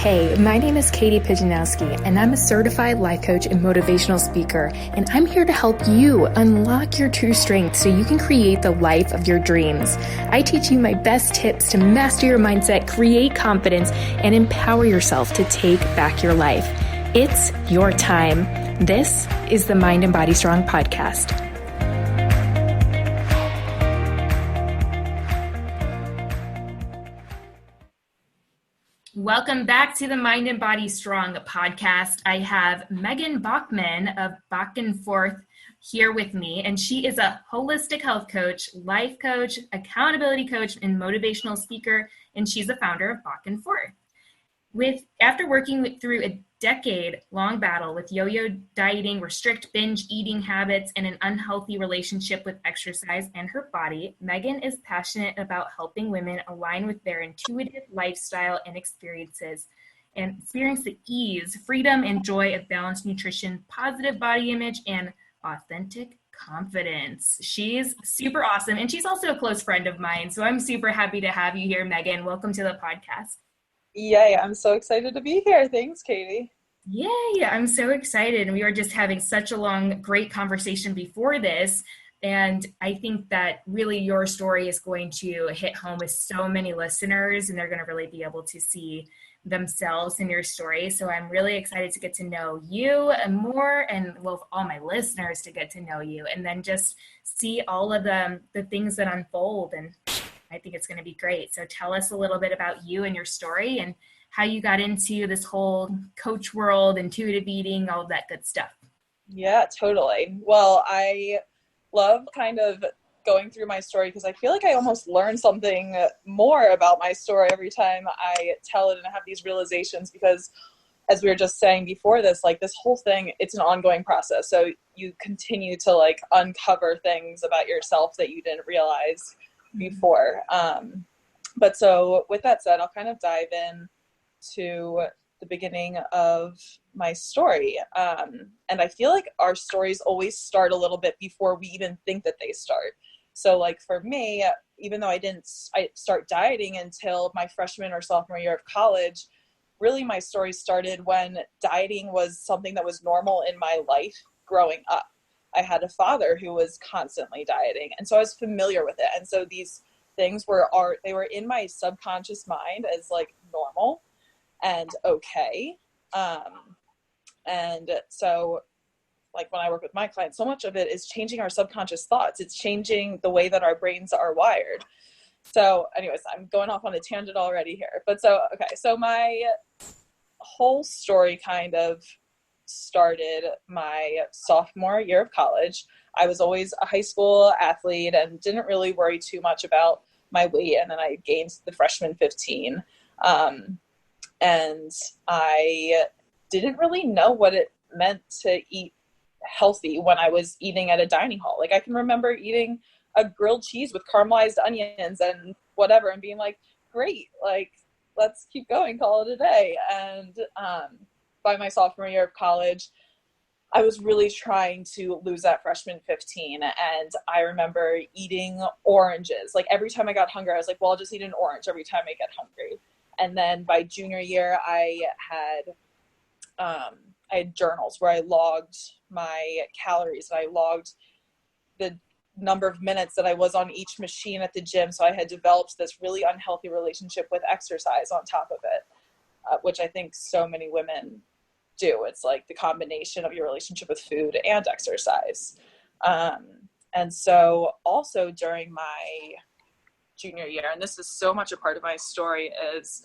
Hey, my name is Katie Pijanowski, and I'm a certified life coach and motivational speaker, and I'm here to help you unlock your true strength so you can create the life of your dreams. I teach you my best tips to master your mindset, create confidence, and empower yourself to take back your life. It's your time. This is the Mind and Body Strong podcast. Welcome back to the Mind and Body Strong podcast. I have Meghan Bachman of Back and Forth here with me, and she is a holistic health coach, life coach, accountability coach, and motivational speaker, and she's the founder of Back and Forth. After working through a decade-long battle with yo-yo dieting, restrict binge eating habits, and an unhealthy relationship with exercise and her body, Meghan is passionate about helping women align with their intuitive lifestyle and experience the ease, freedom, and joy of balanced nutrition, positive body image, and authentic confidence. She's super awesome, and she's also a close friend of mine, so I'm super happy to have you here, Meghan. Welcome to the podcast. Yay, I'm so excited to be here. Thanks, Katie. Yay, I'm so excited. We were just having such a long, great conversation before this. And I think that really your story is going to hit home with so many listeners, and they're going to really be able to see themselves in your story. So I'm really excited to get to know you and more, and well, all my listeners to get to know you, and then just see all of the things that unfold. And I think it's going to be great. So tell us a little bit about you and your story and how you got into this whole coach world, intuitive eating, all of that good stuff. Yeah, totally. Well, I love kind of going through my story because I feel like I almost learn something more about my story every time I tell it and I have these realizations, because as we were just saying before this, like this whole thing, it's an ongoing process. So you continue to like uncover things about yourself that you didn't realize before. But so with that said, I'll kind of dive in to the beginning of my story. And I feel like our stories always start a little bit before we even think that they start. So like for me, even though I didn't start dieting until my freshman or sophomore year of college, really my story started when dieting was something that was normal in my life growing up. I had a father who was constantly dieting, and so I was familiar with it. And so these things were in my subconscious mind as like normal and okay. And so like when I work with my clients, so much of it is changing our subconscious thoughts. It's changing the way that our brains are wired. So anyways, I'm going off on a tangent already here. But so my whole story kind of started my sophomore year of college. I was always a high school athlete and didn't really worry too much about my weight. And then I gained the freshman 15. And I didn't really know what it meant to eat healthy when I was eating at a dining hall. Like I can remember eating a grilled cheese with caramelized onions and whatever and being like, great, like let's keep going, call it a day. And by my sophomore year of college, I was really trying to lose that freshman 15. And I remember eating oranges. Like every time I got hungry, I was like, well, I'll just eat an orange every time I get hungry. And then by junior year, I had journals where I logged my calories. And I logged the number of minutes that I was on each machine at the gym. So I had developed this really unhealthy relationship with exercise on top of it, which I think so many women do. It's like the combination of your relationship with food and exercise. And so also during my junior year, and this is so much a part of my story, is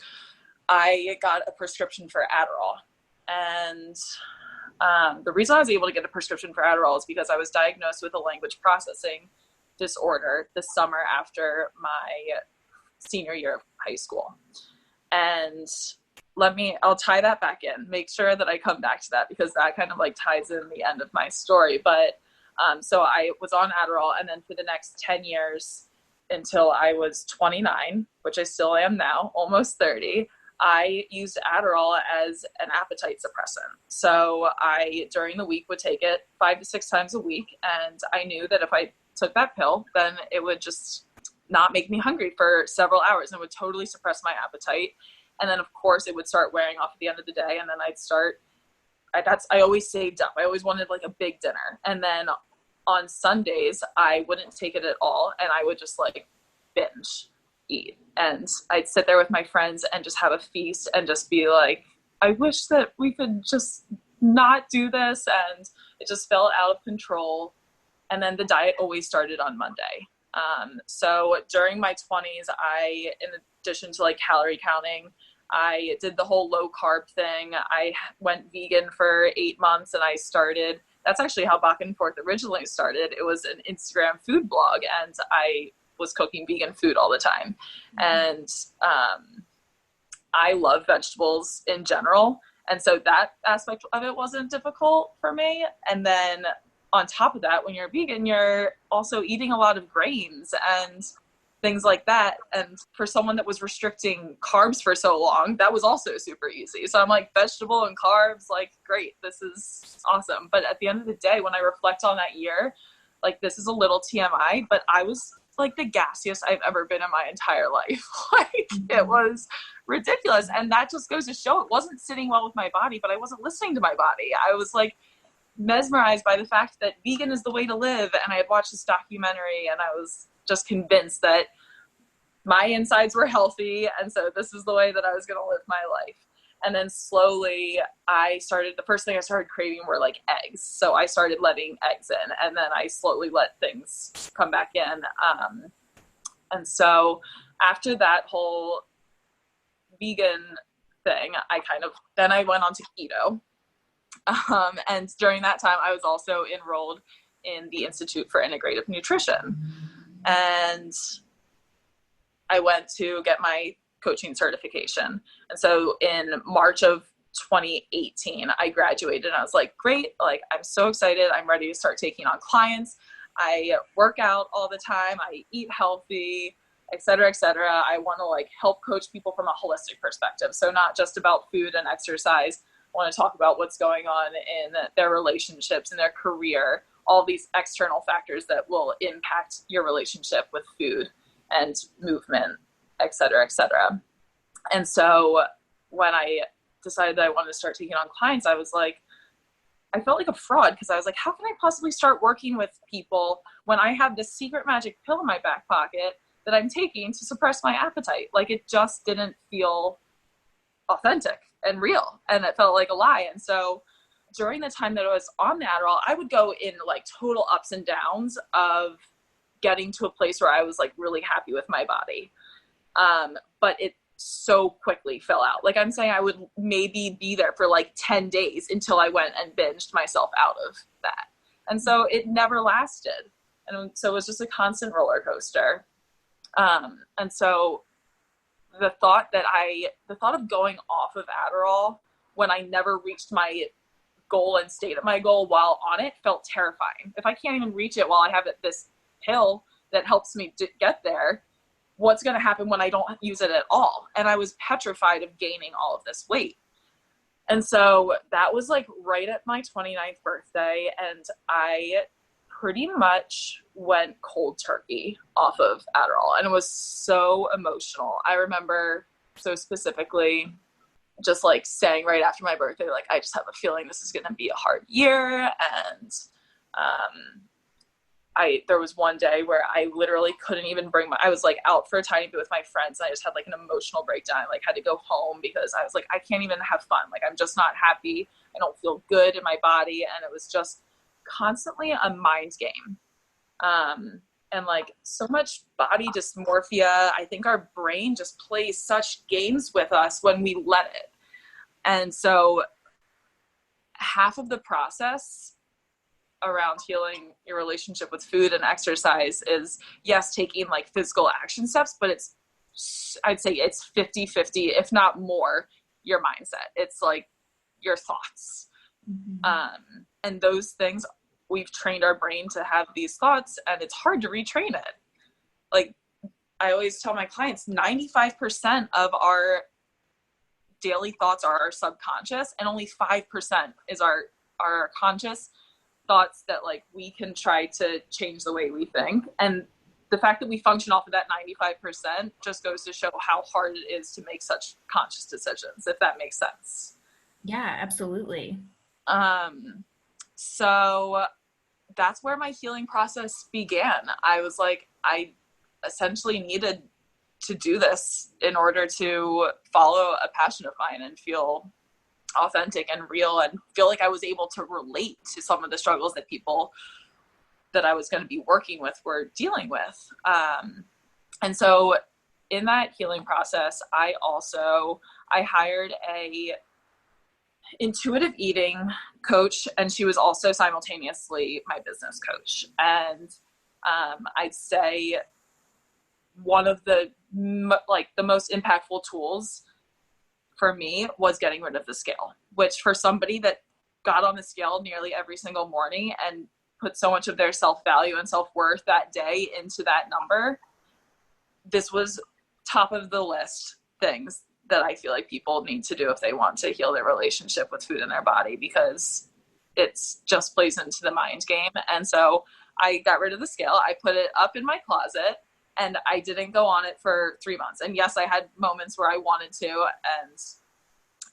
I got a prescription for Adderall. And the reason I was able to get a prescription for Adderall is because I was diagnosed with a language processing disorder the summer after my senior year of high school. And I'll tie that back in, make sure that I come back to that because that kind of like ties in the end of my story. But so I was on Adderall, and then for the next 10 years until I was 29, which I still am now, almost 30, I used Adderall as an appetite suppressant. So I, during the week, would take it 5 to 6 times a week. And I knew that if I took that pill, then it would just not make me hungry for several hours and would totally suppress my appetite. And then of course it would start wearing off at the end of the day. And then I always saved up. I always wanted like a big dinner. And then on Sundays, I wouldn't take it at all. And I would just like binge eat. And I'd sit there with my friends and just have a feast and just be like, I wish that we could just not do this. And it just felt out of control. And then the diet always started on Monday. So during my 20s, in addition to like calorie counting, I did the whole low carb thing. I went vegan for 8 months and that's actually how Back and Forth originally started. It was an Instagram food blog and I was cooking vegan food all the time. And I love vegetables in general. And so that aspect of it wasn't difficult for me. And then on top of that, when you're vegan, you're also eating a lot of grains and things like that. And for someone that was restricting carbs for so long, that was also super easy. So I'm like, vegetable and carbs, like, great, this is awesome. But at the end of the day, when I reflect on that year, like, this is a little TMI, but I was like the gassiest I've ever been in my entire life. Like, it was ridiculous. And that just goes to show it wasn't sitting well with my body, but I wasn't listening to my body. I was like mesmerized by the fact that vegan is the way to live. And I had watched this documentary and I was just convinced that my insides were healthy. And so this is the way that I was going to live my life. And then slowly the first thing I started craving were like eggs. So I started letting eggs in and then I slowly let things come back in. And so after that whole vegan thing, then I went on to keto. And during that time, I was also enrolled in the Institute for Integrative Nutrition. And I went to get my coaching certification. And so in March of 2018, I graduated and I was like, great, like, I'm so excited. I'm ready to start taking on clients. I work out all the time. I eat healthy, et cetera, et cetera. I want to like help coach people from a holistic perspective. So not just about food and exercise. I want to talk about what's going on in their relationships and their career, all these external factors that will impact your relationship with food and movement, et cetera, et cetera. And so when I decided that I wanted to start taking on clients, I felt like a fraud because I was like, how can I possibly start working with people when I have this secret magic pill in my back pocket that I'm taking to suppress my appetite? Like, it just didn't feel authentic and real, and it felt like a lie. And so during the time that I was on the Adderall, I would go in like total ups and downs of getting to a place where I was like really happy with my body. But it so quickly fell out. Like, I'm saying I would maybe be there for like 10 days until I went and binged myself out of that. And so it never lasted. And so it was just a constant roller coaster. And so the thought of going off of Adderall when I never reached my goal and stayed at my goal while on it felt terrifying. If I can't even reach it while I have this pill that helps me get there, what's going to happen when I don't use it at all? And I was petrified of gaining all of this weight. And so that was like right at my 29th birthday. And I pretty much went cold turkey off of Adderall. And it was so emotional. I remember so specifically just like saying right after my birthday, like, I just have a feeling this is going to be a hard year. And there was one day where I literally couldn't even I was like out for a tiny bit with my friends. And I just had like an emotional breakdown. I like had to go home because I was like, I can't even have fun. Like, I'm just not happy. I don't feel good in my body. And it was just constantly a mind game. And like so much body dysmorphia. I think our brain just plays such games with us when we let it. And so half of the process around healing your relationship with food and exercise is, yes, taking like physical action steps, but I'd say it's 50-50, if not more, your mindset. It's like your thoughts. Mm-hmm. And those things, we've trained our brain to have these thoughts, and it's hard to retrain it. Like, I always tell my clients, 95% of our daily thoughts are our subconscious, and only 5% is our conscious thoughts that like we can try to change the way we think. And the fact that we function off of that 95% just goes to show how hard it is to make such conscious decisions, if that makes sense. Yeah, absolutely. So that's where my healing process began. I was like, I essentially needed to do this in order to follow a passion of mine and feel authentic and real and feel like I was able to relate to some of the struggles that people that I was going to be working with were dealing with. And so in that healing process, I hired a intuitive eating coach, and she was also simultaneously my business coach. And I'd say one of the most impactful tools for me was getting rid of the scale, which for somebody that got on the scale nearly every single morning and put so much of their self-value and self-worth that day into that number, this was top of the list things that I feel like people need to do if they want to heal their relationship with food in their body, because it's just plays into the mind game. And so I got rid of the scale. I put it up in my closet, and I didn't go on it for 3 months. And yes, I had moments where I wanted to and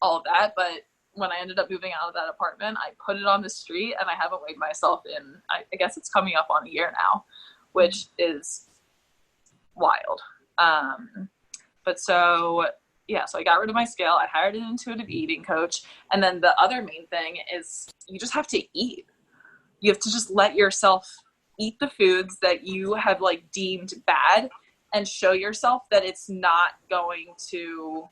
all of that, but when I ended up moving out of that apartment, I put it on the street, and I haven't weighed myself in, I guess it's coming up on a year now, which is wild. But so I got rid of my scale. I hired an intuitive eating coach. And then the other main thing is you just have to eat. You have to just let yourself eat the foods that you have like deemed bad, and show yourself that it's not going to,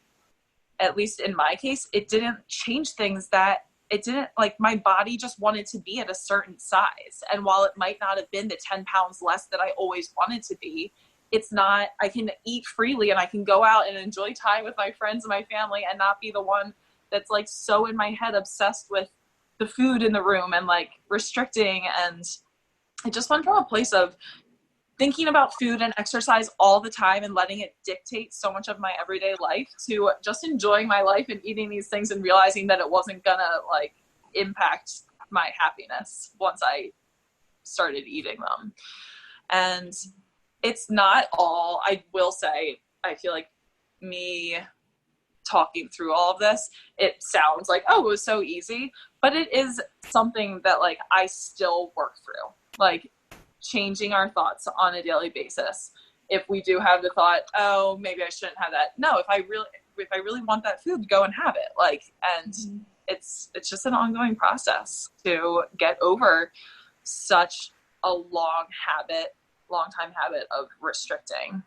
at least in my case, it didn't change things, that it didn't, like, my body just wanted to be at a certain size. And while it might not have been the 10 pounds less that I always wanted to be, it's not, I can eat freely and I can go out and enjoy time with my friends and my family and not be the one that's like so in my head obsessed with the food in the room and like restricting. And I just went from a place of thinking about food and exercise all the time and letting it dictate so much of my everyday life to just enjoying my life and eating these things and realizing that it wasn't gonna like impact my happiness once I started eating them. And it's not all, I will say, I feel like me talking through all of this, it sounds like, oh, it was so easy, but it is something that like I still work through, like changing our thoughts on a daily basis. If we do have the thought, oh, maybe I shouldn't have that. No, if I really want that food, go and have it. Like, and it's just an ongoing process to get over such a long time habit of restricting.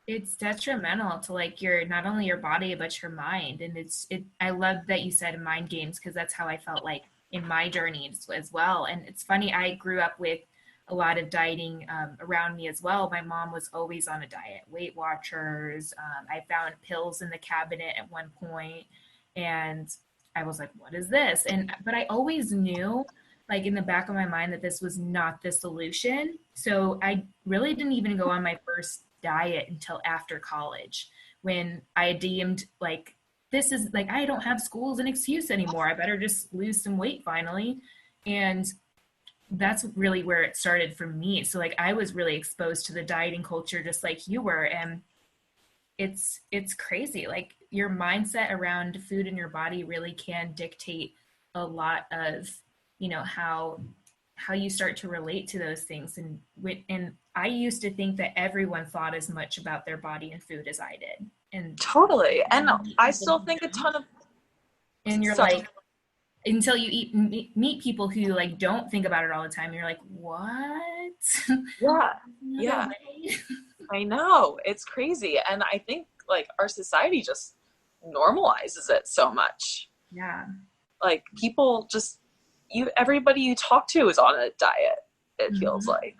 It's detrimental to like not only your body but your mind. And I love that you said mind games, because that's how I felt like in my journey as well. And it's funny, I grew up with a lot of dieting around me as well. My mom was always on a diet, Weight Watchers. I found pills in the cabinet at one point, and I was like, what is this? But I always knew, like in the back of my mind, that this was not the solution. So I really didn't even go on my first diet until after college, when I deemed like, this is like, I don't have school as an excuse anymore. I better just lose some weight finally. And that's really where it started for me. So like I was really exposed to the dieting culture just like you were. And it's crazy. Like your mindset around food in your body really can dictate a lot of, how you start to relate to those things. And I used to think that everyone thought as much about their body and food as I did. And totally. And I still think a ton of, and you're like, until you meet people who like don't think about it all the time, you're like, what? Yeah. I know, it's crazy. And I think like our society just normalizes it so much. Yeah. Like people just, everybody you talk to is on a diet, it feels like.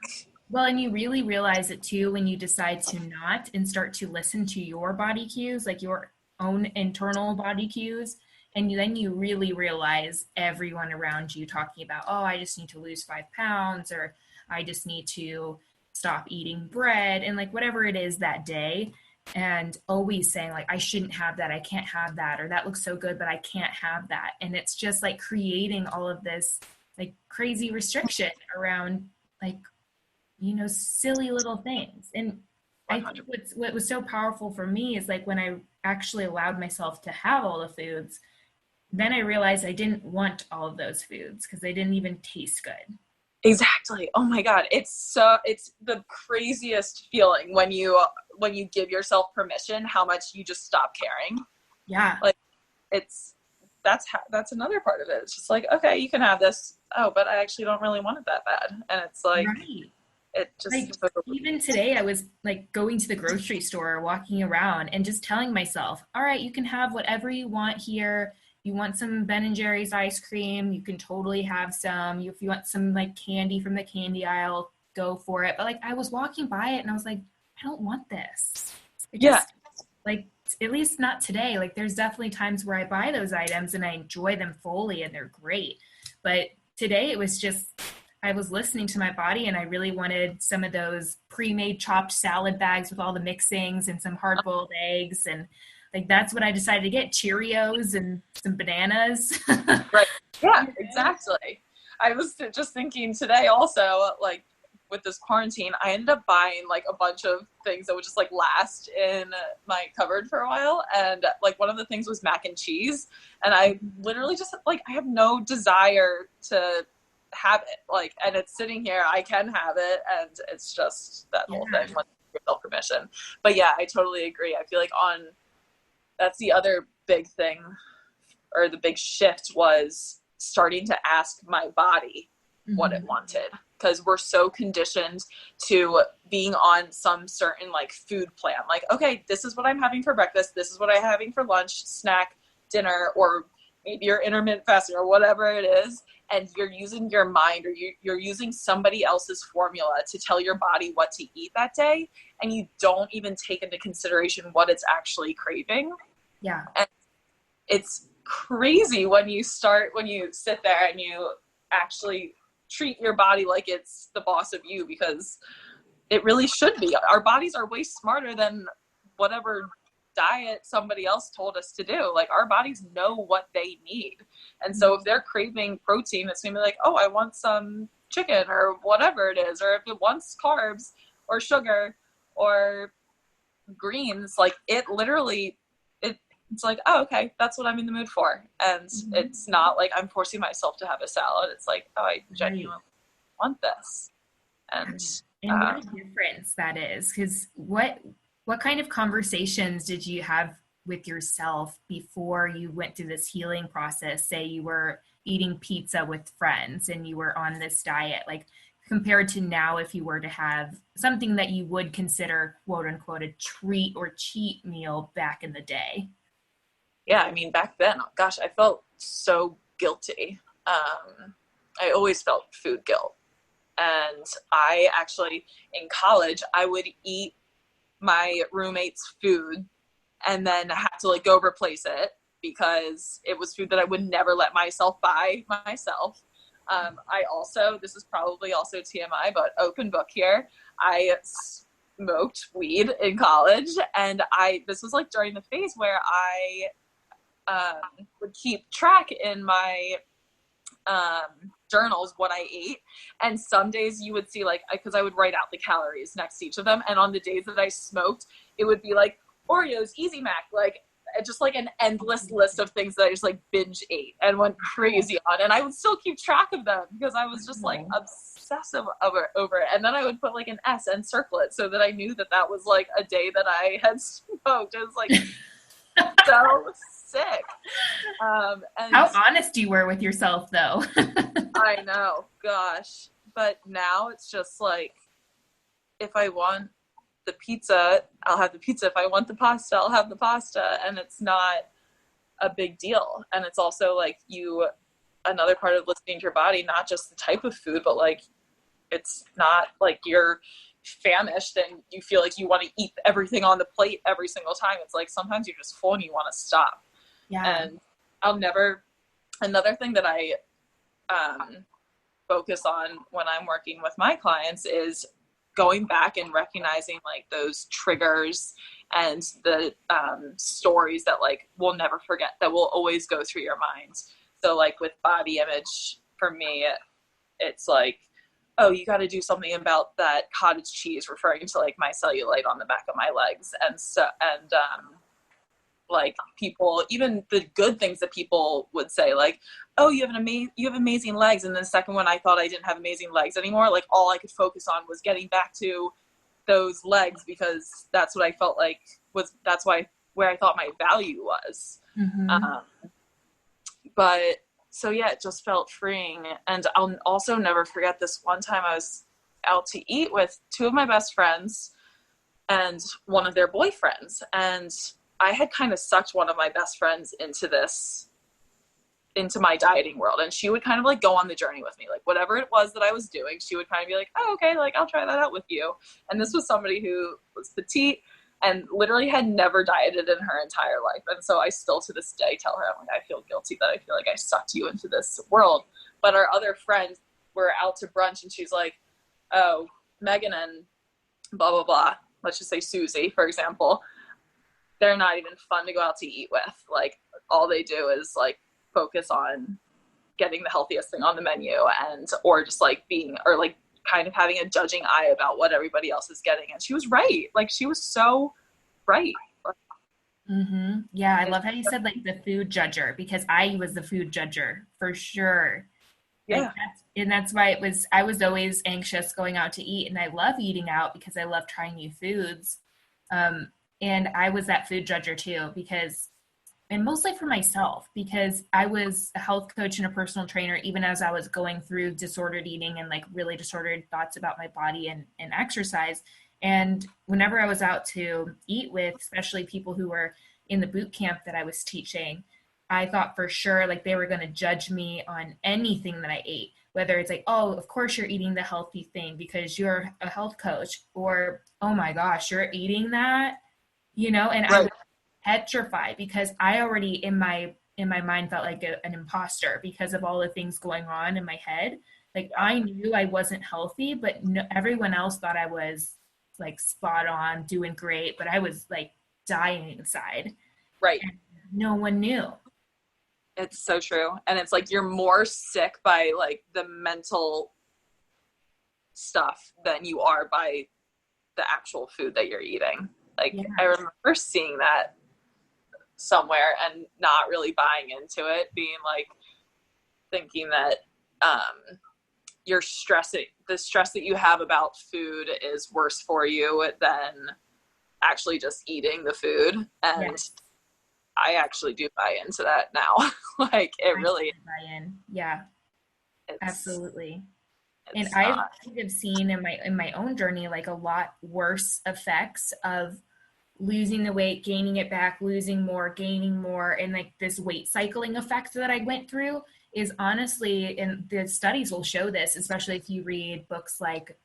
Well, and you really realize it too when you decide to not and start to listen to your body cues, like your own internal body cues. And then you really realize everyone around you talking about, oh, I just need to lose 5 pounds, or I just need to stop eating bread, and like whatever it is that day. And always saying like, I shouldn't have that. I can't have that. Or that looks so good, but I can't have that. And it's just like creating all of this like crazy restriction around like silly little things. And I think 100%. what was so powerful for me is like when I actually allowed myself to have all the foods, then I realized I didn't want all of those foods because they didn't even taste good. Exactly. Oh my God. It's the craziest feeling when you give yourself permission, how much you just stop caring. Yeah. Like that's another part of it. It's just like, okay, you can have this. Oh, but I actually don't really want it that bad. And it's like, Right. it just, Like even today, I was like going to the grocery store, walking around, and just telling myself, "All right, you can have whatever you want here. You want some Ben and Jerry's ice cream, you can totally have some. If you want some like candy from the candy aisle, go for it." But like I was walking by it, and I was like, "I don't want this." It yeah, just like at least not today. Like there's definitely times where I buy those items and I enjoy them fully, and they're great. But today it was just I was listening to my body and I really wanted some of those pre-made chopped salad bags with all the mixings and some hard-boiled eggs, and like that's what I decided to get, Cheerios and some bananas. right. Yeah, exactly. I was just thinking today also, like with this quarantine, I ended up buying like a bunch of things that would just like last in my cupboard for a while. And like one of the things was mac and cheese. And I literally just like, I have no desire to have it, like, and it's sitting here, I can have it, and it's just that whole thing with yourself permission. But yeah, I totally agree. I feel like that's the other big thing, or the big shift, was starting to ask my body what it wanted, because we're so conditioned to being on some certain like food plan, like, okay, this is what I'm having for breakfast, this is what I'm having for lunch, snack, dinner, or maybe you're intermittent fasting or whatever it is, and you're using your mind, or you're using somebody else's formula to tell your body what to eat that day, and you don't even take into consideration what it's actually craving. Yeah. And it's crazy when you sit there and you actually treat your body like it's the boss of you, because it really should be. Our bodies are way smarter than whatever diet somebody else told us to do. Like our bodies know what they need. And so if they're craving protein, it's gonna be like, oh, I want some chicken or whatever it is. Or if it wants carbs or sugar or greens, like it literally, it's like, oh, okay, that's what I'm in the mood for. And it's not like I'm forcing myself to have a salad. It's like, oh, I genuinely want this. And what a difference that is. Because what kind of conversations did you have with yourself before you went through this healing process? Say you were eating pizza with friends and you were on this diet, like compared to now, if you were to have something that you would consider quote unquote a treat or cheat meal back in the day. Yeah, I mean, back then, gosh, I felt so guilty. I always felt food guilt. And I actually, in college, I would eat my roommate's food and then have to like go replace it because it was food that I would never let myself buy myself. I also, this is probably also TMI, but open book here, I smoked weed in college, and this was like during the phase where I would keep track in my journals what I ate, and some days you would see like, because I would write out the calories next to each of them, and on the days that I smoked, it would be like Oreos, Easy Mac, like just like an endless list of things that I just like binge ate and went crazy on, and I would still keep track of them because I was just like obsessive over it. And then I would put like an S and circle it so that I knew that that was like a day that I had smoked. It was like so sick. And how honest you were with yourself though. I know, gosh. But now it's just like, if I want the pizza, I'll have the pizza. If I want the pasta, I'll have the pasta. And it's not a big deal. And it's also like another part of listening to your body, not just the type of food, but like, it's not like you're famished and you feel like you want to eat everything on the plate every single time. It's like sometimes you're just full and you want to stop. Yeah. And another thing that I focus on when I'm working with my clients is going back and recognizing like those triggers and the stories that like we'll never forget, that will always go through your mind. So like with body image, for me, it's like, oh, you got to do something about that cottage cheese, referring to like my cellulite on the back of my legs. Like people, even the good things that people would say, like, oh, you have amazing legs. And then the second one, I thought I didn't have amazing legs anymore. Like all I could focus on was getting back to those legs, because that's what I felt like that's where I thought my value was. Mm-hmm. But so yeah, it just felt freeing. And I'll also never forget this one time I was out to eat with two of my best friends and one of their boyfriends. And I had kind of sucked one of my best friends into my dieting world. And she would kind of like go on the journey with me, like whatever it was that I was doing, she would kind of be like, oh, okay, like I'll try that out with you. And this was somebody who was petite and literally had never dieted in her entire life. And so I still to this day tell her, I'm like, I feel guilty that I feel like I sucked you into this world. But our other friends were out to brunch and she's like, oh, Megan and blah, blah, blah. Let's just say Susie, for example. They're not even fun to go out to eat with. Like all they do is like focus on getting the healthiest thing on the menu or just like being, or like kind of having a judging eye about what everybody else is getting. And she was right. Like she was so right. Mm-hmm. Yeah. I love how you said like the food judger, because I was the food judger for sure. Yeah. Like that's why I was always anxious going out to eat, and I love eating out because I love trying new foods. And I was that food judger too, and mostly for myself, because I was a health coach and a personal trainer, even as I was going through disordered eating and like really disordered thoughts about my body and exercise. And whenever I was out to eat with, especially people who were in the boot camp that I was teaching, I thought for sure like they were going to judge me on anything that I ate, whether it's like, oh, of course you're eating the healthy thing because you're a health coach, or, oh my gosh, you're eating that, and right. I was petrified because I already in my mind felt like an imposter because of all the things going on in my head. Like I knew I wasn't healthy, but everyone else thought I was like spot on, doing great, but I was like dying inside. Right. And no one knew. It's so true. And it's like you're more sick by like the mental stuff than you are by the actual food that you're eating. Like yeah. I remember seeing that somewhere and not really buying into it, being like thinking that the stress that you have about food is worse for you than actually just eating the food. And yes. I actually do buy into that now. Like it really buy in. Yeah, absolutely. And I've seen in my own journey like a lot worse effects of losing the weight, gaining it back, losing more, gaining more, and like this weight cycling effect that I went through is honestly, and the studies will show this, especially if you read books like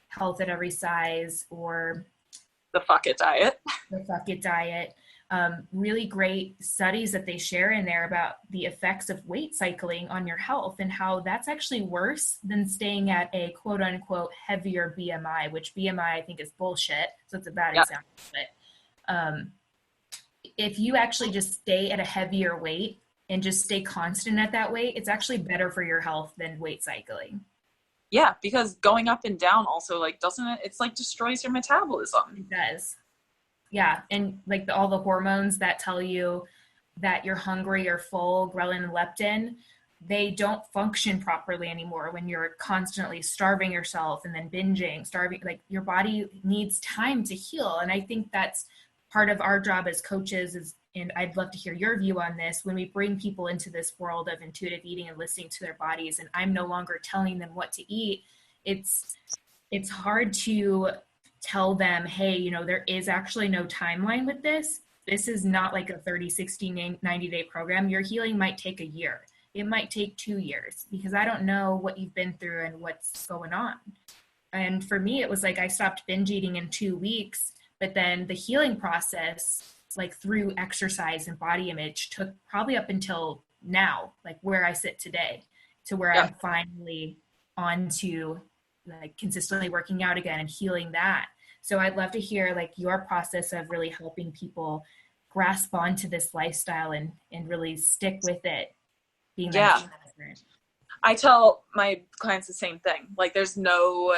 Health at Every Size or The Fuck It Diet. The Fuck It Diet. Really great studies that they share in there about the effects of weight cycling on your health and how that's actually worse than staying at a quote unquote heavier BMI, which BMI I think is bullshit. So it's a bad example. But if you actually just stay at a heavier weight and just stay constant at that weight, it's actually better for your health than weight cycling. Yeah, because going up and down also like it's like destroys your metabolism. It does. Yeah, and like all the hormones that tell you that you're hungry or full, ghrelin and leptin, they don't function properly anymore when you're constantly starving yourself and then binging, like your body needs time to heal. And I think that's part of our job as coaches and I'd love to hear your view on this, when we bring people into this world of intuitive eating and listening to their bodies, and I'm no longer telling them what to eat, it's hard to tell them, hey, there is actually no timeline with this. This is not like a 30, 60, 90-day program. Your healing might take a year. It might take 2 years because I don't know what you've been through and what's going on. And for me, it was like I stopped binge eating in 2 weeks, but then the healing process, like through exercise and body image, took probably up until now, like where I sit today, to where I'm finally on to like consistently working out again and healing that. So I'd love to hear like your process of really helping people grasp onto this lifestyle and really stick with it. Being I tell my clients the same thing. Like there's not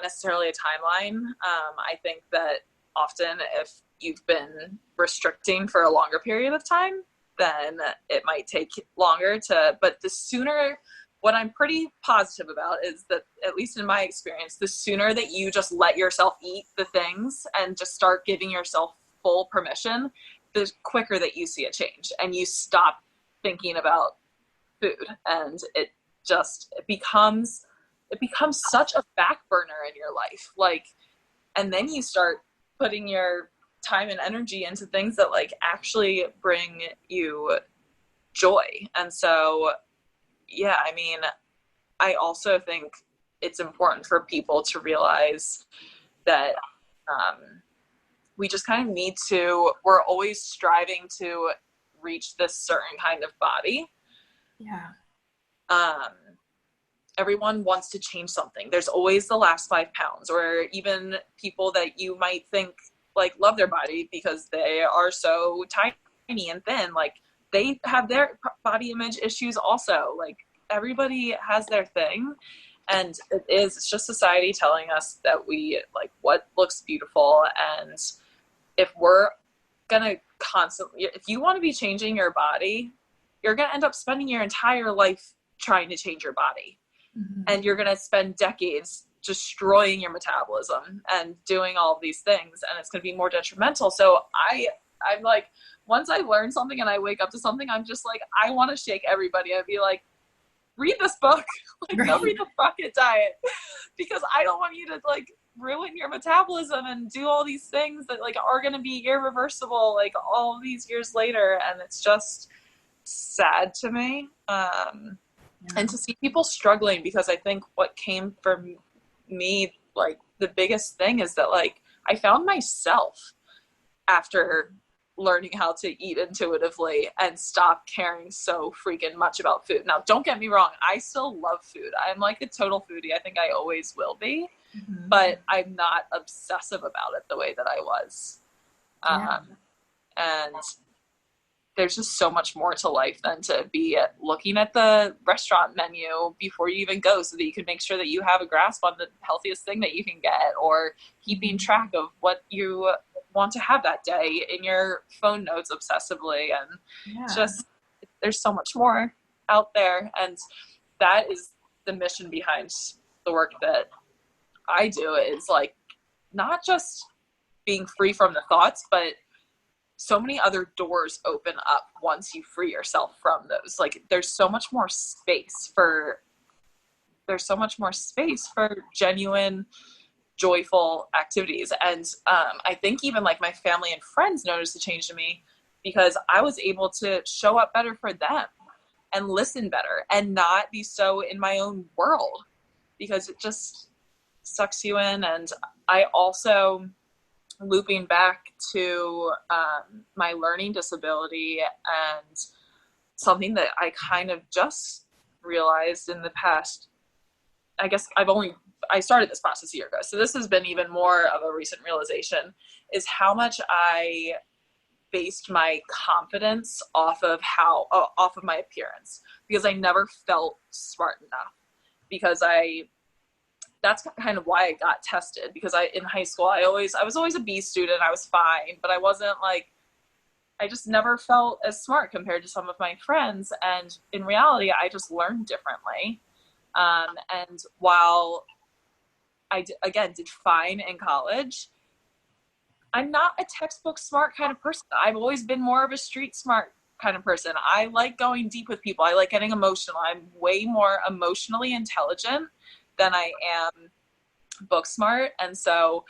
necessarily a timeline. I think that often if you've been restricting for a longer period of time, then it might take longer but the sooner, what I'm pretty positive about is that, at least in my experience, the sooner that you just let yourself eat the things and just start giving yourself full permission, the quicker that you see a change and you stop thinking about food, and it becomes such a back burner in your life. Like, and then you start putting your time and energy into things that like actually bring you joy. And so, yeah, I mean, I also think it's important for people to realize that we just kind of we're always striving to reach this certain kind of body. Yeah. Everyone wants to change something. There's always the last 5 pounds, or even people that you might think like love their body because they are so tiny and thin. Like they have their body image issues also. Like everybody has their thing. And it's just society telling us that we like what looks beautiful. And if we're going to if you want to be changing your body, you're going to end up spending your entire life trying to change your body. Mm-hmm. And you're going to spend decades destroying your metabolism and doing all of these things. And it's going to be more detrimental. So I'm like, once I learn something and I wake up to something, I'm just like, I want to shake everybody. I'd be like, read this book, like go read the Bucket Diet, because I don't want you to like ruin your metabolism and do all these things that like are going to be irreversible, like all these years later. And it's just sad to me. And to see people struggling, because I think what came from me, like the biggest thing is that like I found myself after learning how to eat intuitively and stop caring so freaking much about food. Now, don't get me wrong. I still love food. I'm like a total foodie. I think I always will be, but I'm not obsessive about it the way that I was. And there's just so much more to life than to be looking at the restaurant menu before you even go, so that you can make sure that you have a grasp on the healthiest thing that you can get, or keeping track of what you want to have that day in your phone notes obsessively. And just, there's so much more out there. And that is the mission behind the work that I do, is like not just being free from the thoughts, but so many other doors open up once you free yourself from those. Like there's so much more space for genuine, joyful activities. And I think even like my family and friends noticed a change in me, because I was able to show up better for them and listen better and not be so in my own world, because it just sucks you in. And I also, looping back to my learning disability, and something that I kind of just realized in the past, I guess I started this process a year ago, so this has been even more of a recent realization, is how much I based my confidence off of my appearance, because I never felt smart enough, because that's kind of why I got tested, because in high school, I was always a B student. I was fine, but I wasn't like, I just never felt as smart compared to some of my friends. And in reality, I just learned differently. And while I did fine in college, I'm not a textbook smart kind of person. I've always been more of a street smart kind of person. I like going deep with people. I like getting emotional. I'm way more emotionally intelligent than I am book smart. And so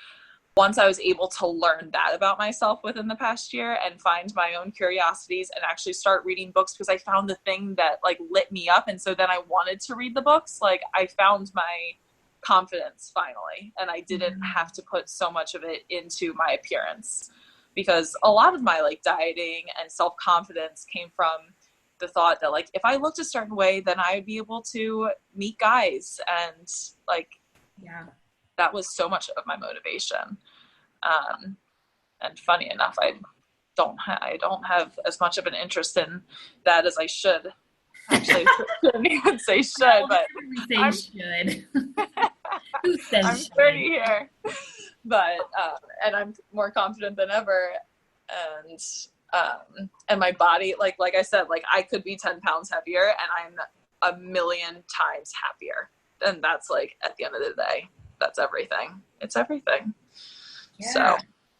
once I was able to learn that about myself within the past year and find my own curiosities and actually start reading books, because I found the thing that like lit me up. And so then I wanted to read the books. Like I found my confidence finally, and I didn't have to put so much of it into my appearance, because a lot of my like dieting and self-confidence came from the thought that like if I looked a certain way, then I'd be able to meet guys, and like that was so much of my motivation. And funny enough, I don't have as much of an interest in that as I should. Actually, I shouldn't even say should, but we say should. Who says I'm should? 30 here, but and I'm more confident than ever, and my body, like I said, like I could be 10 pounds heavier, and I'm a million times happier. And that's like, at the end of the day, that's everything. It's everything. Yeah. So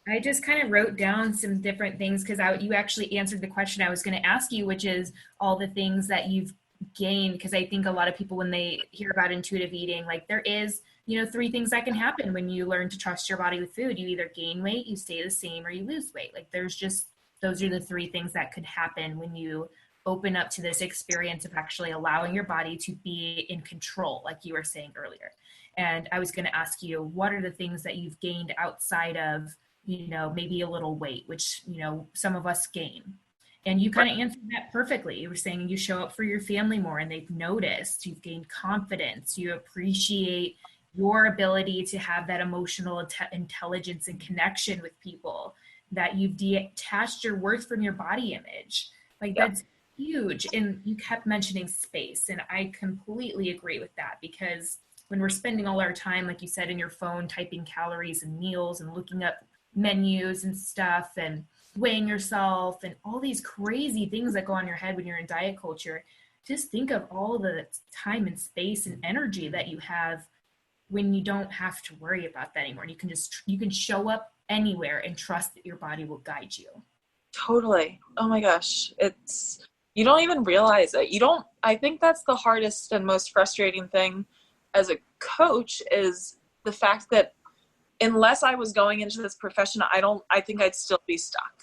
I just kind of wrote down some different things because you actually answered the question I was going to ask you, which is all the things that you've gained. Because I think a lot of people, when they hear about intuitive eating, like there is, 3 things that can happen when you learn to trust your body with food. You either gain weight, you stay the same, or you lose weight. Like those are the 3 things that could happen when you open up to this experience of actually allowing your body to be in control, like you were saying earlier. And I was going to ask you, what are the things that you've gained outside of, maybe a little weight, which, some of us gain. And you kind of answered that perfectly. You were saying you show up for your family more and they've noticed, you've gained confidence, you appreciate your ability to have that emotional intelligence and connection with people, that you've detached your worth from your body image. Like that's huge. And you kept mentioning space. And I completely agree with that, because when we're spending all our time, like you said, in your phone, typing calories and meals and looking up menus and stuff and weighing yourself and all these crazy things that go on your head when you're in diet culture, just think of all the time and space and energy that you have when you don't have to worry about that anymore. You can show up anywhere and trust that your body will guide you. Totally. Oh my gosh. You don't even realize it. I think that's the hardest and most frustrating thing as a coach, is the fact that unless I was going into this profession, I think I'd still be stuck,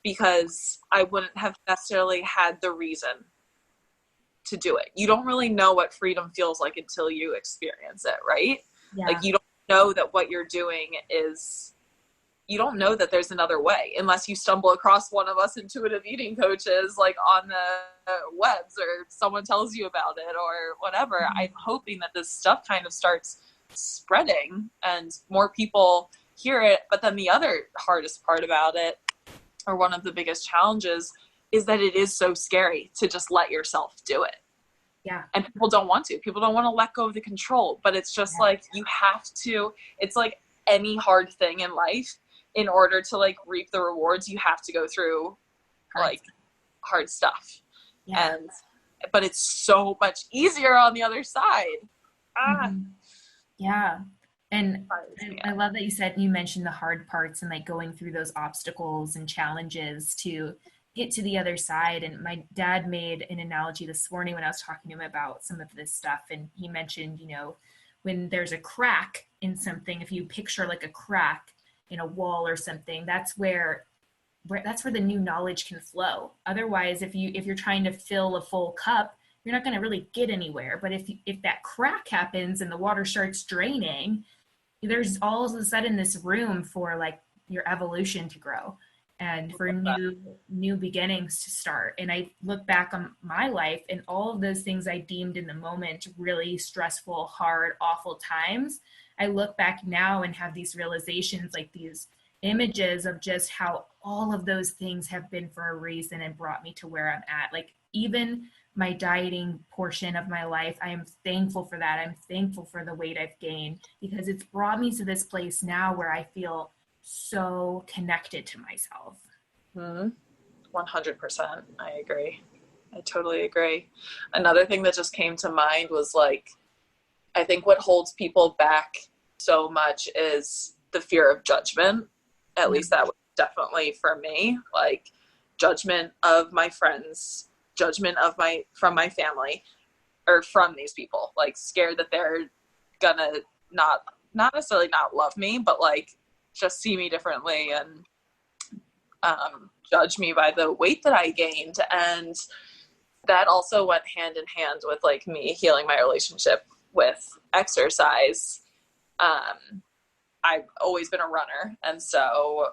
because I wouldn't have necessarily had the reason to do it. You don't really know what freedom feels like until you experience it, right? Yeah. Like you don't know that what you're doing you don't know that there's another way unless you stumble across one of us intuitive eating coaches, like on the webs, or someone tells you about it or whatever. Mm-hmm. I'm hoping that this stuff kind of starts spreading and more people hear it. But then the other hardest part about it, or one of the biggest challenges, is that it is so scary to just let yourself do it. Yeah. And people don't want to. People don't want to let go of the control. But it's just like, you have to, it's like any hard thing in life. In order to like reap the rewards, you have to go through like hard stuff. Yeah. But it's so much easier on the other side. Mm-hmm. Yeah. And I love that you mentioned the hard parts and like going through those obstacles and challenges to get to the other side. And my dad made an analogy this morning when I was talking to him about some of this stuff. And he mentioned, when there's a crack in something, if you picture like a crack in a wall or something, that's where the new knowledge can flow. Otherwise, if you're trying to fill a full cup, you're not going to really get anywhere. But if that crack happens and the water starts draining, there's all of a sudden this room for like your evolution to grow and for new beginnings to start. And I look back on my life and all of those things I deemed in the moment really stressful, hard, awful times. I look back now and have these realizations, like these images of just how all of those things have been for a reason and brought me to where I'm at. Like even my dieting portion of my life, I am thankful for that. I'm thankful for the weight I've gained, because it's brought me to this place now where I feel so connected to myself. 100%. I agree. I totally agree. Another thing that just came to mind was like, I think what holds people back so much is the fear of judgment. At least that was definitely for me, like judgment of my friends, judgment from my family, or from these people, like scared that they're gonna not necessarily not love me, but like just see me differently and judge me by the weight that I gained. And that also went hand in hand with like me healing my relationship with exercise. I've always been a runner, and so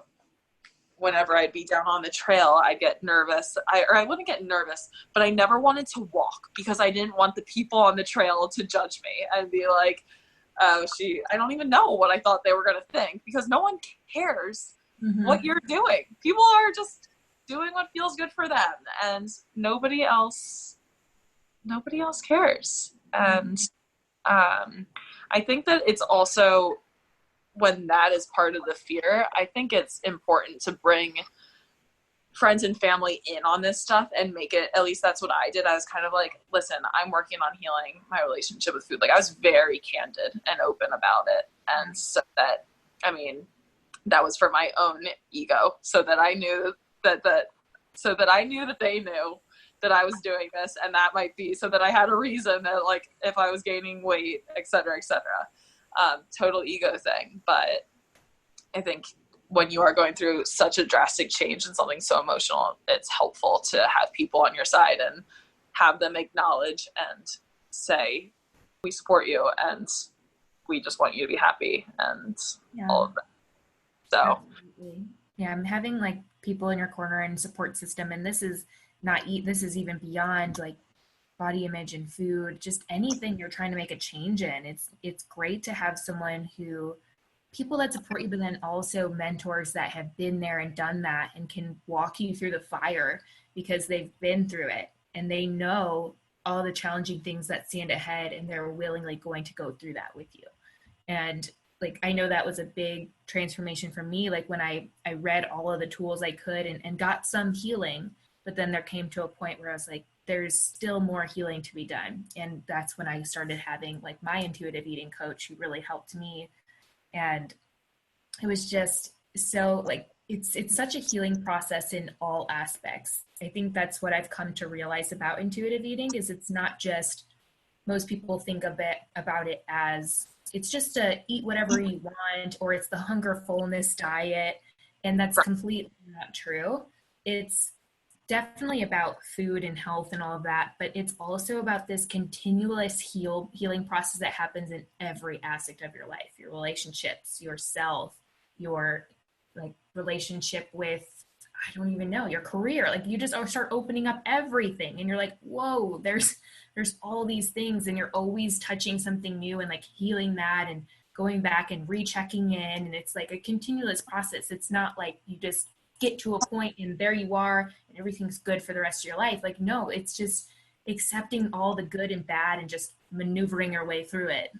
whenever I'd be down on the trail, I'd get nervous. I wouldn't get nervous, but I never wanted to walk because I didn't want the people on the trail to judge me and be like, I don't even know what I thought they were going to think, because no one cares what you're doing. People are just doing what feels good for them, and nobody else nobody else cares. And I think that it's also, when that is part of the fear, I think it's important to bring friends and family in on this stuff and make it, at least that's what I did. I was kind of like, listen, I'm working on healing my relationship with food. Like, I was very candid and open about it. And so that, I mean, that was for my own ego, so that I knew that they knew that I was doing this, and that might be so that I had a reason that, like, if I was gaining weight, et cetera, total ego thing. But I think when you are going through such a drastic change and something so emotional, it's helpful to have people on your side and have them acknowledge and say, we support you and we just want you to be happy, and all of that. So absolutely. Yeah, I'm having like people in your corner and support system, and this is even beyond like body image and food, just anything you're trying to make a change in. It's great to have people that support you, but then also mentors that have been there and done that and can walk you through the fire because they've been through it and they know all the challenging things that stand ahead, and they're willingly going to go through that with you. And like, I know that was a big transformation for me. Like, when I read all of the tools I could and got some healing, but then there came to a point where I was like, there's still more healing to be done. And that's when I started having like my intuitive eating coach, who really helped me. And it was just so like, it's such a healing process in all aspects. I think that's what I've come to realize about intuitive eating, is it's not just, most people think about it as it's just to eat whatever you want, or it's the hunger fullness diet. And that's completely not true. It's definitely about food and health and all of that, but it's also about this continuous healing process that happens in every aspect of your life, your relationships, yourself, your like relationship with, I don't even know, your career. Like, you just start opening up everything and you're like, whoa, there's all these things, and you're always touching something new and like healing that and going back and rechecking in. And it's like a continuous process. It's not like you just get to a point and there you are and everything's good for the rest of your life. Like, no, it's just accepting all the good and bad and just maneuvering your way through it.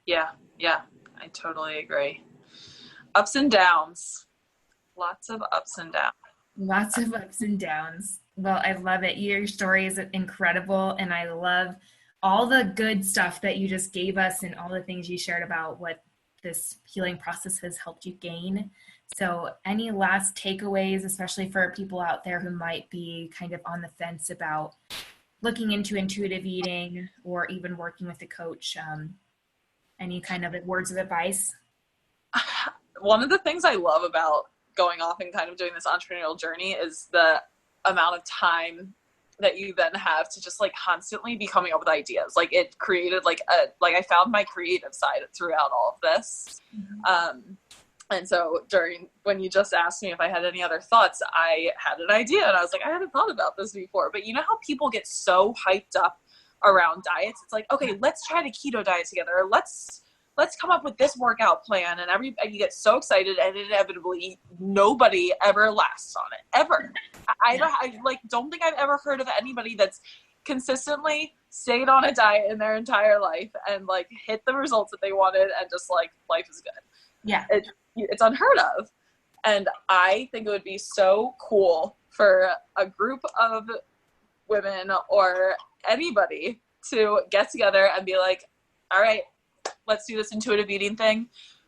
Yeah, I totally agree. Ups and downs. Lots of ups and downs. Lots of ups and downs. Well, I love it. Your story is incredible, and I love all the good stuff that you just gave us and all the things you shared about what this healing process has helped you gain. So any last takeaways, especially for people out there who might be kind of on the fence about looking into intuitive eating or even working with a coach, any kind of words of advice? One of the things I love about going off and kind of doing this entrepreneurial journey is the amount of time that you then have to just like constantly be coming up with ideas. Like, it created I found my creative side throughout all of this. And so when you just asked me if I had any other thoughts, I had an idea and I was like, I hadn't thought about this before. But you know how people get so hyped up around diets? It's like, okay, let's try the keto diet together. Or let's come up with this workout plan, and you get so excited, and inevitably nobody ever lasts on it, ever. I don't think I've ever heard of anybody that's consistently stayed on a diet in their entire life and like hit the results that they wanted, and just like, life is good. Yeah. It's unheard of. And I think it would be so cool for a group of women or anybody to get together and be like, all right, let's do this intuitive eating thing.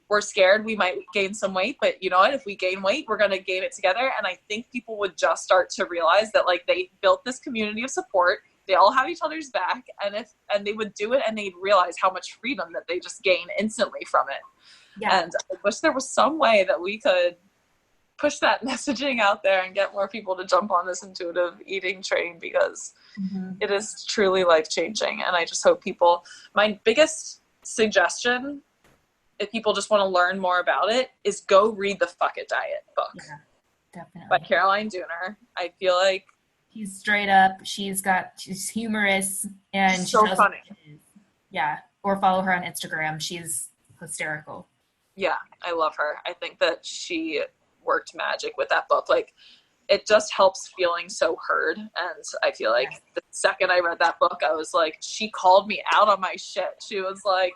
We're scared we might gain some weight, but you know what? If we gain weight, we're going to gain it together. And I think people would just start to realize that like they built this community of support. They all have each other's back, and they would do it, and they'd realize how much freedom that they just gain instantly from it. Yeah. And I wish there was some way that we could push that messaging out there and get more people to jump on this intuitive eating train, because it is truly life-changing. And I just hope my biggest suggestion, if people just want to learn more about it, is go read the Fuck It Diet book. Yeah, definitely. By Caroline Dooner. I feel like she's straight up. She's humorous, and so funny. Yeah. Or follow her on Instagram. She's hysterical. Yeah, I love her. I think that she worked magic with that book. Like, it just helps feeling so heard. And I feel like the second I read that book, I was like, she called me out on my shit. She was like,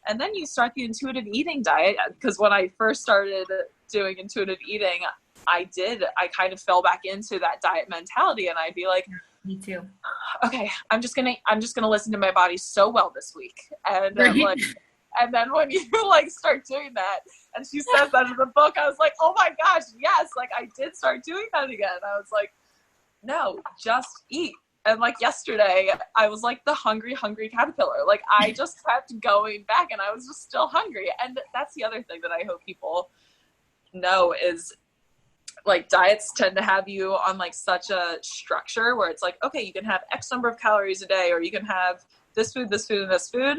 and then you start the intuitive eating diet. Because when I first started doing intuitive eating, I kind of fell back into that diet mentality, and I'd be like, me too. Okay, I'm just gonna listen to my body so well this week. And and then when you like start doing that, and she says that in the book, I was like, oh my gosh, yes, like I did start doing that again. I was like, no, just eat. And like yesterday, I was like the hungry caterpillar. Like I just kept going back, and I was just still hungry. And that's the other thing that I hope people know is, like, diets tend to have you on like such a structure where it's like, okay, you can have X number of calories a day, or you can have this food, this food, and this food.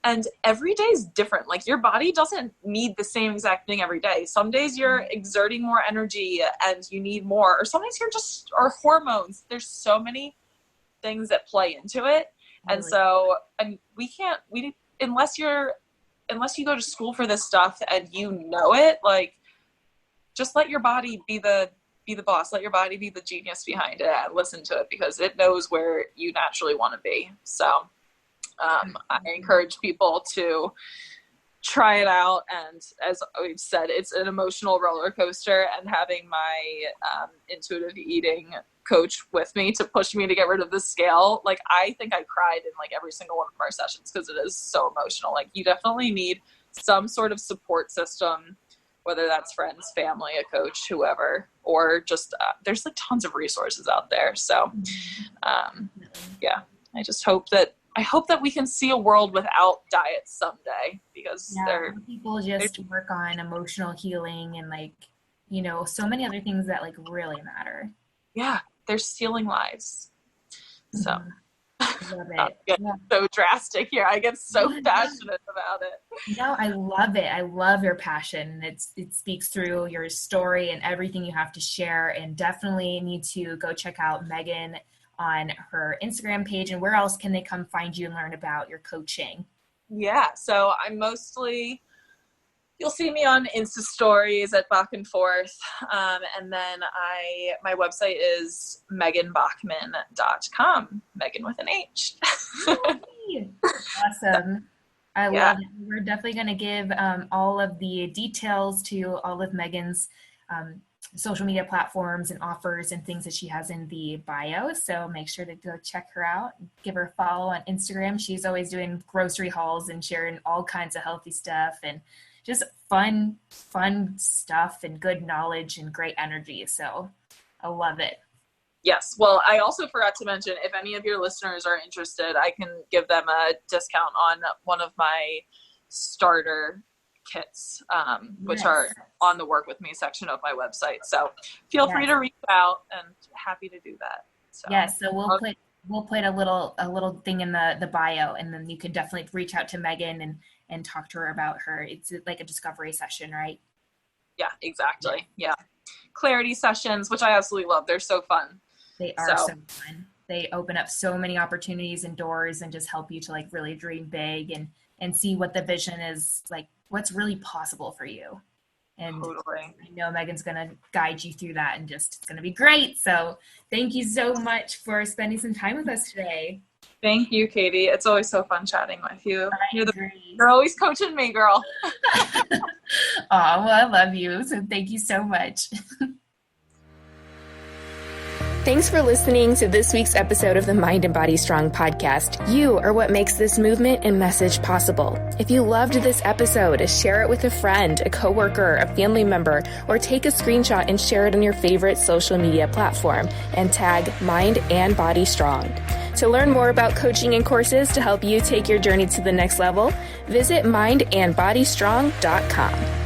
And every day is different. Like your body doesn't need the same exact thing every day. Some days you're exerting more energy and you need more, or some days you're just, or hormones. There's so many things that play into it. And so, and unless you go to school for this stuff and you know it, like, just let your body be the boss. Let your body be the genius behind it, and listen to it, because it knows where you naturally want to be. So I encourage people to try it out. And as we've said, it's an emotional roller coaster, and having my intuitive eating coach with me to push me to get rid of the scale. Like, I think I cried in like every single one of our sessions, because it is so emotional. Like, you definitely need some sort of support system, whether that's friends, family, a coach, whoever, or just there's like tons of resources out there. So yeah, I just hope that we can see a world without diets someday, because people just work on emotional healing and, like, you know, so many other things that like really matter. Yeah, they're stealing lives. So love it. So drastic here. I get so passionate about it. No, I love it. I love your passion. It speaks through your story and everything you have to share, and definitely need to go check out Meghan on her Instagram page. And where else can they come find you and learn about your coaching? Yeah, so you'll see me on Insta stories at Back and Forth. And then my website is meghanbachman.com. Meghan with an H. Awesome. I love it. We're definitely going to give all of the details to all of Meghan's social media platforms and offers and things that she has in the bio. So make sure to go check her out. Give her a follow on Instagram. She's always doing grocery hauls and sharing all kinds of healthy stuff and just fun stuff and good knowledge and great energy. So I love it. Yes. Well, I also forgot to mention, if any of your listeners are interested, I can give them a discount on one of my starter kits, which are on the Work With Me section of my website. So feel free to reach out, and happy to do that. So, so we'll put a little thing in the bio, and then you can definitely reach out to Meghan and talk to her about her. It's like a discovery session, right? Yeah, exactly. Yeah. Clarity sessions, which I absolutely love. They're so fun. They are so fun. They open up so many opportunities and doors, and just help you to like really dream big and see what the vision is, like what's really possible for you. And totally. I know Meghan's going to guide you through that, and just, it's going to be great. So thank you so much for spending some time with us today. Thank you, Katie. It's always so fun chatting with you. You're always coaching me, girl. Oh, well, I love you. So thank you so much. Thanks for listening to this week's episode of the Mind and Body Strong podcast. You are what makes this movement and message possible. If you loved this episode, share it with a friend, a coworker, a family member, or take a screenshot and share it on your favorite social media platform and tag Mind and Body Strong. To learn more about coaching and courses to help you take your journey to the next level, visit mindandbodystrong.com.